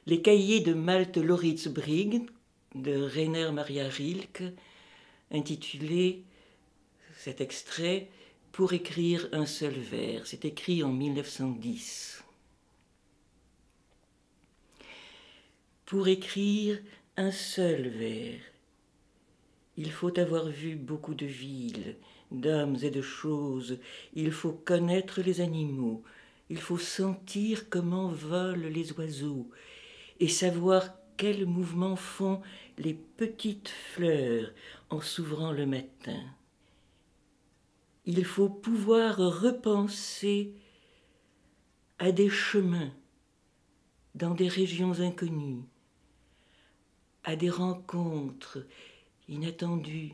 Les cahiers de Malte Lauritz Brigg de Rainer Maria Rilke, intitulé cet extrait Pour écrire un seul vers. C'est écrit en 1910. Pour écrire un seul vers, il faut avoir vu beaucoup de villes, d'hommes et de choses, il faut connaître les animaux, il faut sentir comment volent les oiseaux et savoir quels mouvements font les petites fleurs en s'ouvrant le matin. Il faut pouvoir repenser à des chemins dans des régions inconnues, à des rencontres inattendues,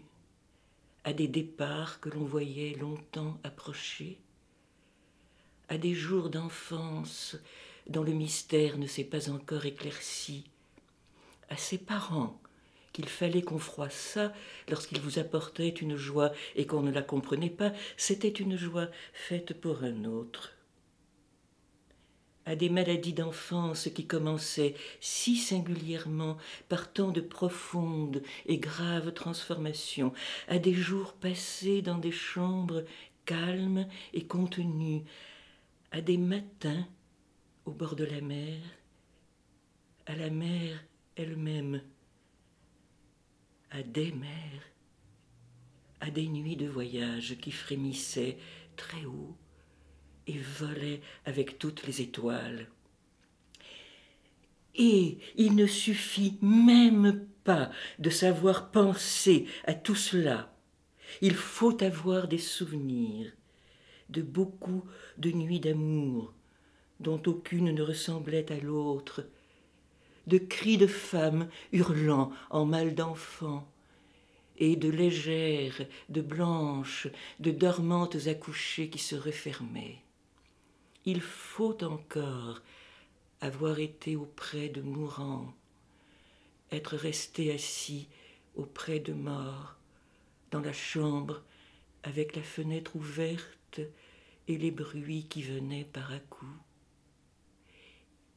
à des départs que l'on voyait longtemps approcher, à des jours d'enfance dont le mystère ne s'est pas encore éclairci, à ses parents qu'il fallait qu'on froissât lorsqu'ils vous apportaient une joie et qu'on ne la comprenait pas, c'était une joie faite pour un autre. À des maladies d'enfance qui commençaient si singulièrement par tant de profondes et graves transformations, à des jours passés dans des chambres calmes et contenues, à des matins au bord de la mer, à la mer elle-même, à des mers, à des nuits de voyage qui frémissaient très haut et volaient avec toutes les étoiles. Et il ne suffit même pas de savoir penser à tout cela. Il faut avoir des souvenirs de beaucoup de nuits d'amour dont aucune ne ressemblait à l'autre, de cris de femmes hurlant en mal d'enfants, et de légères, de blanches, de dormantes accouchées qui se refermaient. Il faut encore avoir été auprès de mourants, être resté assis auprès de morts, dans la chambre avec la fenêtre ouverte et les bruits qui venaient par à-coups.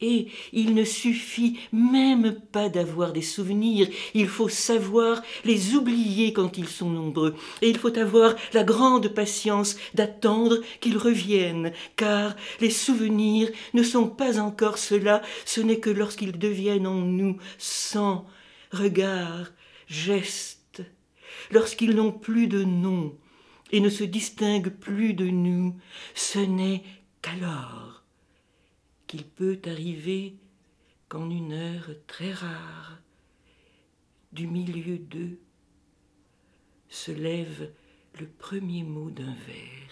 Et il ne suffit même pas d'avoir des souvenirs, il faut savoir les oublier quand ils sont nombreux, et il faut avoir la grande patience d'attendre qu'ils reviennent, car les souvenirs ne sont pas encore cela, ce n'est que lorsqu'ils deviennent en nous sang, regard, geste, lorsqu'ils n'ont plus de nom et ne se distinguent plus de nous, ce n'est qu'alors qu'il peut arriver qu'en une heure très rare, du milieu d'eux, se lève le premier mot d'un vers.